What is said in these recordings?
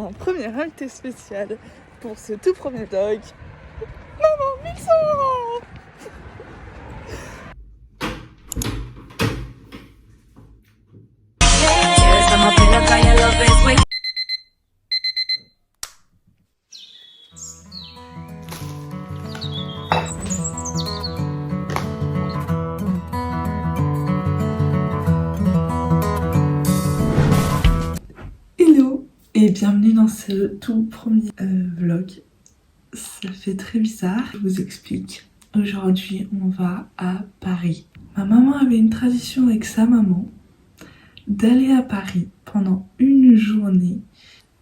un premier invité spécial pour ce tout premier vlog. Maman Milson! Hello et bienvenue dans ce tout premier vlog. Ça fait très bizarre, je vous explique. Aujourd'hui on va à Paris. Ma maman avait une tradition avec sa maman d'aller à Paris pendant une journée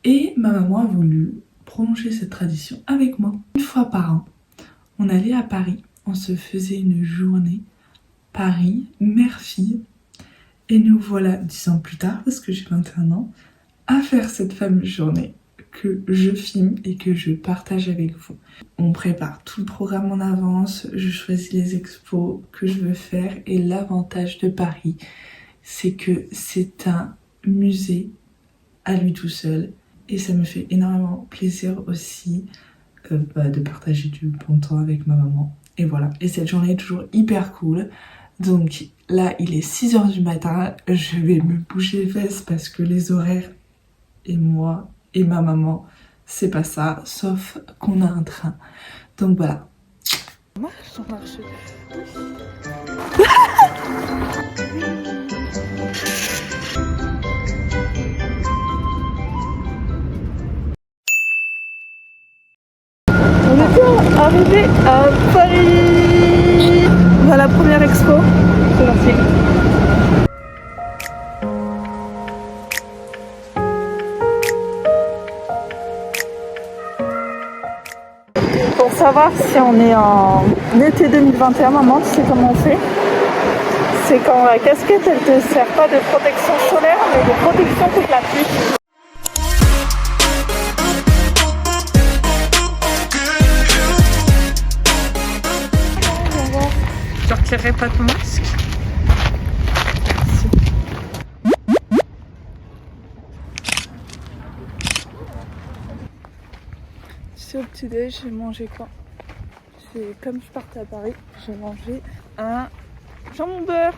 et ma maman a voulu prolonger cette tradition avec moi. Une fois par an, on allait à Paris, on se faisait une journée Paris, mère-fille, et nous voilà 10 ans plus tard, parce que j'ai 21 ans, à faire cette fameuse journée que je filme et que je partage avec vous. On prépare tout le programme en avance, je choisis les expos que je veux faire et l'avantage de Paris, c'est que c'est un musée à lui tout seul et ça me fait énormément plaisir aussi de partager du bon temps avec ma maman. Et voilà, et cette journée est toujours hyper cool. Donc là, il est 6h du matin, je vais me bouger les fesses parce que les horaires et moi et ma maman, c'est pas ça, sauf qu'on a un train. Donc voilà. On marche. On est bien arrivé à Paris. Voilà la première expo. C'est parti. Pour savoir si on est en été 2021, maman, tu sais comment on fait? C'est quand la casquette elle te sert pas de protection solaire mais de protection contre la pluie. Je retirerai pas ton masque. Au petit-déj, j'ai mangé quoi? Comme je partais à Paris, j'ai mangé un jambon beurre.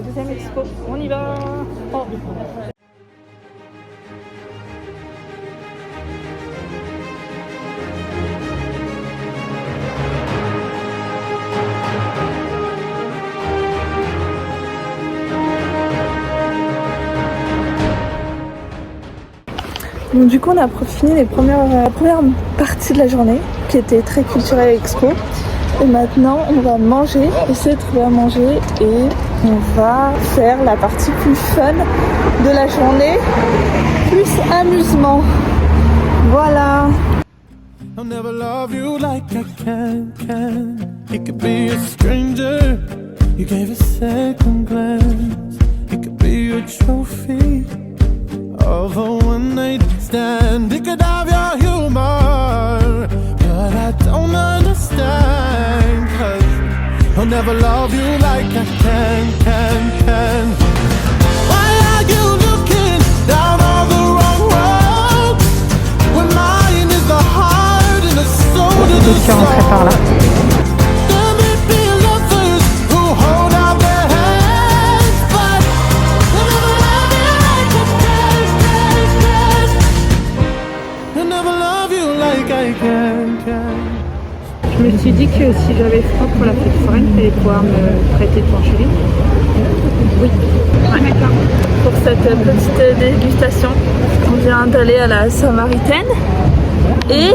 Deuxième expo, on y va. Oh. Donc du coup on a fini la première partie de la journée qui était très culturelle et expo. Et maintenant on va manger, essayer de trouver à manger et on va faire la partie plus fun de la journée, plus amusement. Voilà. I'll never love you like I can. It could be a stranger. You gave a second glance. It could be a trophy of a one-night stand. It could have your humor, but I don't understand. 'Cause I'll never love you like I can. Why are you looking down all the wrong road when mine is the heart and the soul of the soul? There may be lovers who hold out their hands, but I'll never love you like I can. I'll never love you like I can. Je me suis dit que si j'avais froid pour la fête foraine, il fallait pouvoir me prêter de Pancheline. Oui. Ouais, d'accord. Pour cette petite dégustation, on vient d'aller à la Samaritaine. Et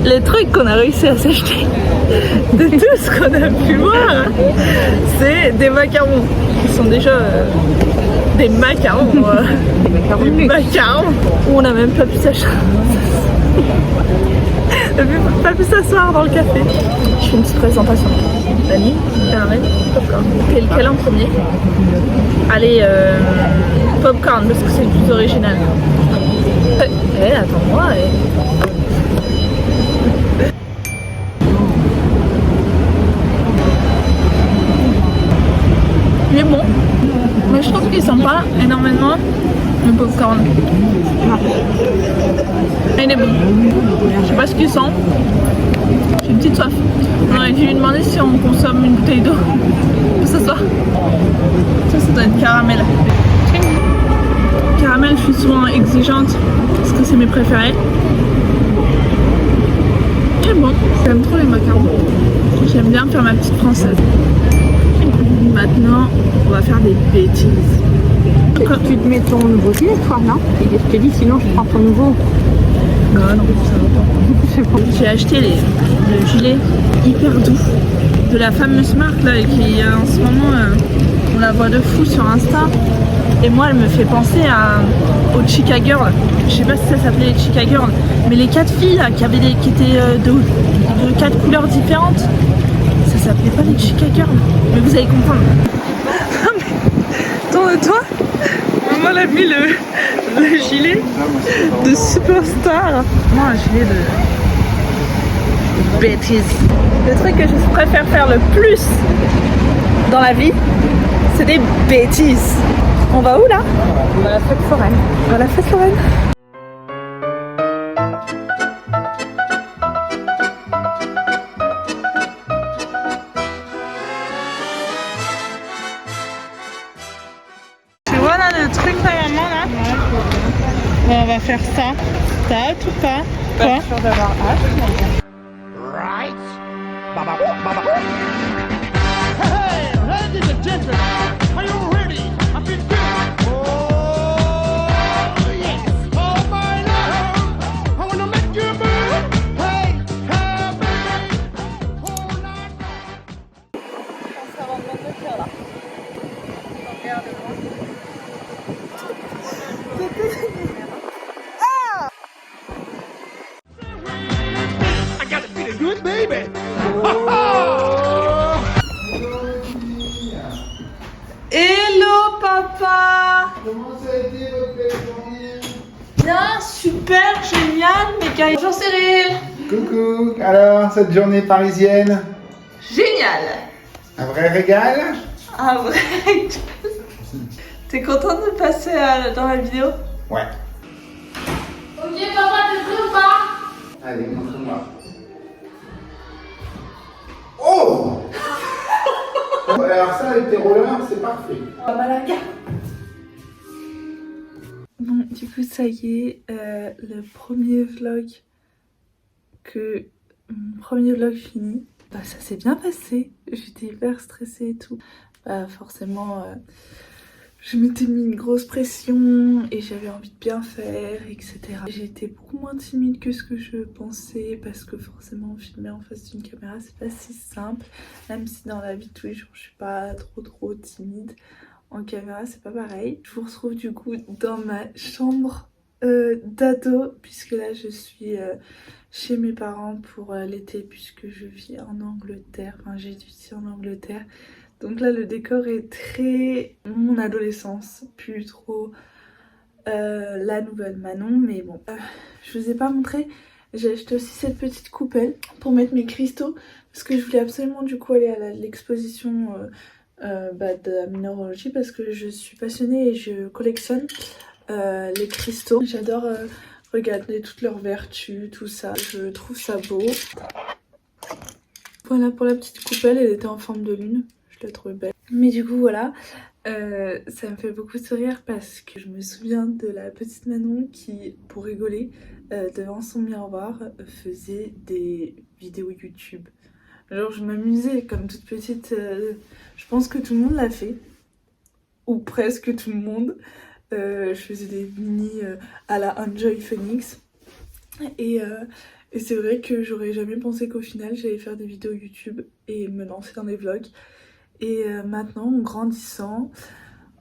Les trucs qu'on a réussi à s'acheter de tout ce qu'on a pu voir, c'est des macarons qui sont déjà des macarons. Des macarons où on n'a même pas pu s'acheter. On n'a pas pu s'asseoir dans le café. Je fais une petite présentation. Vanille, caramel, popcorn. Lequel en premier? Allez, popcorn parce que c'est le plus original. Attends-moi. Il est bon, mais je trouve qu'il sent pas énormément le popcorn. Il est bon. Je sais pas ce qu'il sent. J'ai une petite soif. On aurait dû lui demander si on consomme une bouteille d'eau ce soir. Ça doit être caramel. Caramel, je suis souvent exigeante parce que c'est mes préférés. Et bon, j'aime trop les macarons. J'aime bien faire ma petite française. Maintenant, on va faire des bêtises. Quand tu te mets ton nouveau gilet, toi, non? Et je te dis, sinon je prends ton nouveau. Non, ça va pas. J'ai acheté le gilet hyper doux de la fameuse marque là, qui en ce moment, on la voit de fou sur Insta. Et moi, elle me fait penser aux Chica Girls. Je sais pas si ça s'appelait les Chica Girls, mais les 4 filles là, qui étaient de 4 couleurs différentes. Ça s'appelait pas les Chica Girls, mais vous allez comprendre. Non mais, tourne-toi. Maman elle a mis le gilet de superstar. Moi un gilet de bêtises. Le truc que je préfère faire le plus dans la vie, c'est des bêtises. On va où là? On va à la fête foraine. On va à la fête foraine. Voilà le truc de maman là. Bon, on va faire ça. T'as hâte ou pas? Quoi? Sûr d'avoir hâte. Right? Baba, baba. Hey, ladies and gentlemen, are you ready? I've been good. Oh, yes. Oh, my love, I wanna make you move. Hey, hey, baby. Oh, night. I gotta be the good baby. Hello papa! Comment ça a été votre belle journée? Bien, super, génial, méga. Bonjour Cyril! Coucou, alors cette journée parisienne, Génial! un vrai régal? Ah vrai? T'es contente de passer dans la vidéo? Ouais. Ok papa, t'es prêt ou pas? Allez, montre-moi. Oh! Alors ça avec tes rollers, c'est parfait. Bon, du coup, ça y est, le premier vlog mon premier vlog fini. Bah, ça s'est bien passé. J'étais hyper stressée et tout. Bah, forcément, je m'étais mis une grosse pression et j'avais envie de bien faire, etc. J'ai été beaucoup moins timide que ce que je pensais parce que forcément, filmer en face d'une caméra, c'est pas si simple. Même si dans la vie de tous les jours, je suis pas trop timide. En caméra, c'est pas pareil. Je vous retrouve du coup dans ma chambre d'ado, puisque là je suis chez mes parents pour l'été, puisque je vis en Angleterre. Enfin, j'ai étudié en Angleterre. Donc là, le décor est très mon adolescence, plus trop la nouvelle Manon, mais bon. Je vous ai pas montré, j'ai acheté aussi cette petite coupelle pour mettre mes cristaux, parce que je voulais absolument du coup aller à l'exposition de la minéralogie, parce que je suis passionnée et je collectionne les cristaux. J'adore regarder toutes leurs vertus, tout ça, je trouve ça beau. Voilà pour la petite coupelle, elle était en forme de lune, je la trouvais belle. Mais du coup voilà, ça me fait beaucoup sourire parce que je me souviens de la petite Manon qui, pour rigoler, devant son miroir, faisait des vidéos YouTube. Genre je m'amusais comme toute petite, je pense que tout le monde l'a fait, ou presque tout le monde. Je faisais des mini à la Enjoy Phoenix et Et c'est vrai que j'aurais jamais pensé qu'au final j'allais faire des vidéos YouTube et me lancer dans des vlogs. Et maintenant, en grandissant,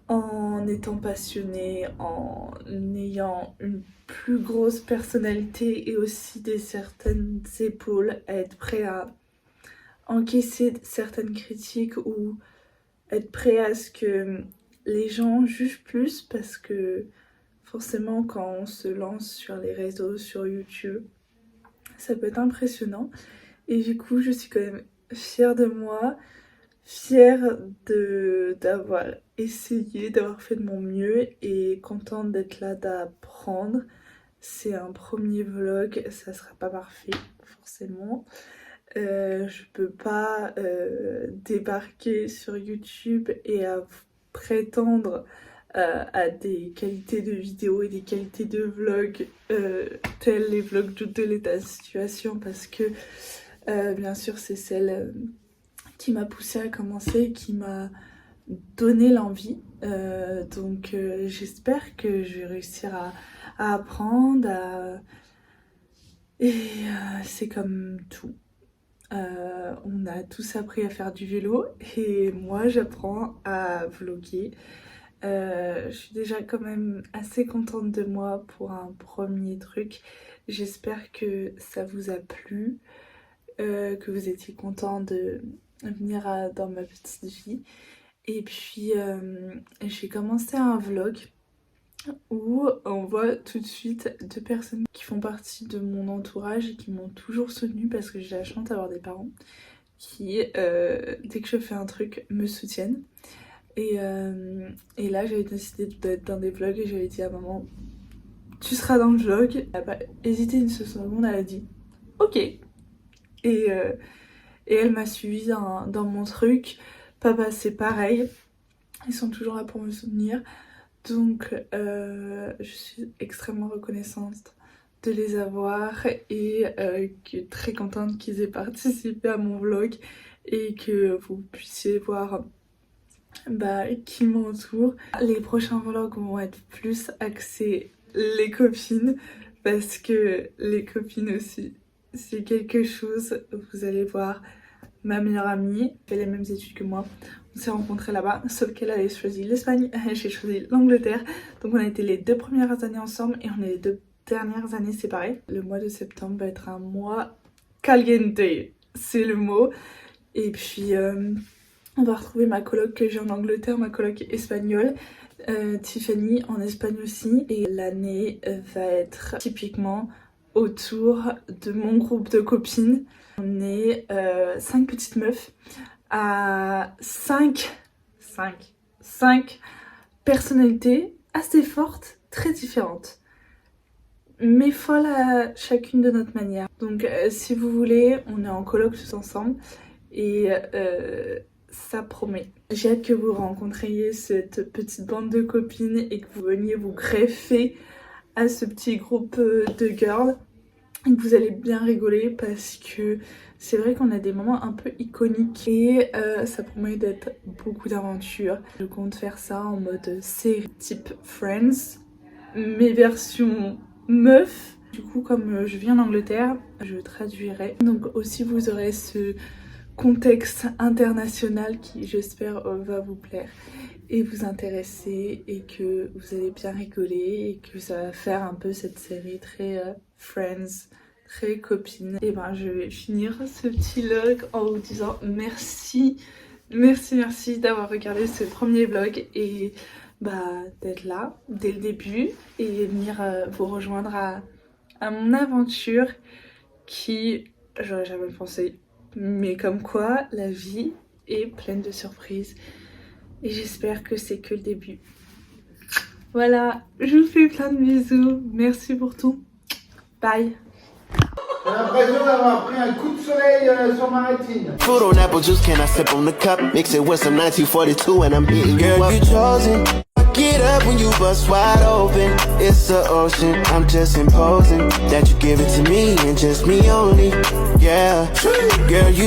en étant passionnée, en ayant une plus grosse personnalité et aussi des certaines épaules, à être prêt à encaisser certaines critiques ou être prêt à ce que les gens jugent plus, parce que forcément quand on se lance sur les réseaux, sur YouTube, ça peut être impressionnant. Et du coup je suis quand même fière de moi, fière d'avoir essayé, d'avoir fait de mon mieux et contente d'être là, d'apprendre. C'est un premier vlog, ça sera pas parfait forcément. Je peux pas débarquer sur YouTube et prétendre à des qualités de vidéo et des qualités de vlog tels les vlogs de l'état de situation, parce que bien sûr c'est celle qui m'a poussée à commencer, qui m'a donné l'envie. Donc j'espère que je vais réussir à apprendre, et c'est comme tout. On a tous appris à faire du vélo et moi j'apprends à vlogger. Je suis déjà quand même assez contente de moi pour un premier truc. J'espère que ça vous a plu, que vous étiez contents de venir dans ma petite vie. Et puis j'ai commencé un vlog où on voit tout de suite 2 personnes qui font partie de mon entourage et qui m'ont toujours soutenue, parce que j'ai la chance d'avoir des parents qui, dès que je fais un truc, me soutiennent. Et là j'avais décidé d'être dans des vlogs et j'avais dit à maman, tu seras dans le vlog. Elle n'a pas hésité une seconde, elle a dit ok. Et elle m'a suivie dans mon truc. Papa c'est pareil, ils sont toujours là pour me soutenir. Donc je suis extrêmement reconnaissante de les avoir et très contente qu'ils aient participé à mon vlog et que vous puissiez voir qui m'entoure. Les prochains vlogs vont être plus axés les copines, parce que les copines aussi c'est quelque chose. Vous allez voir, ma meilleure amie fait les mêmes études que moi. On s'est rencontrés là-bas, sauf qu'elle avait choisi l'Espagne, j'ai choisi l'Angleterre. Donc on a été les 2 premières années ensemble et on est les 2 dernières années séparées. Le mois de septembre va être un mois caliente, c'est le mot. Et puis on va retrouver ma coloc que j'ai en Angleterre, ma coloc espagnole, Tiffany en Espagne aussi. Et l'année va être typiquement autour de mon groupe de copines. On est 5 petites meufs à 5 personnalités assez fortes, très différentes, mais folles à chacune de notre manière. Donc si vous voulez, on est en coloc tous ensemble et ça promet. J'ai hâte que vous rencontriez cette petite bande de copines et que vous veniez vous greffer à ce petit groupe de girls. Et que vous allez bien rigoler, parce que c'est vrai qu'on a des moments un peu iconiques et ça promet d'être beaucoup d'aventures. Je compte faire ça en mode série type Friends, mais version meuf. Du coup, comme je vis en Angleterre, je traduirai. Donc aussi vous aurez ce contexte international qui, j'espère, va vous plaire et vous intéresser, et que vous allez bien rigoler et que ça va faire un peu cette série très Friends, très copine. Et je vais finir ce petit vlog en vous disant merci d'avoir regardé ce premier vlog et d'être là dès le début et venir vous rejoindre à mon aventure qui, j'aurais jamais pensé, mais comme quoi la vie est pleine de surprises. Et j'espère que c'est que le début. Voilà, je vous fais plein de bisous. Merci pour tout. Bye. J'ai l'impression d'avoir pris un coup de soleil sur ma rétine. Fruit on apple juice, can I sip on the cup? Mix it with some 1942 and I'm hitting you up. You chosen. Get up when you bust wide open. It's the ocean. I'm just imposing that you give it to me and just me only. Yeah, girl, you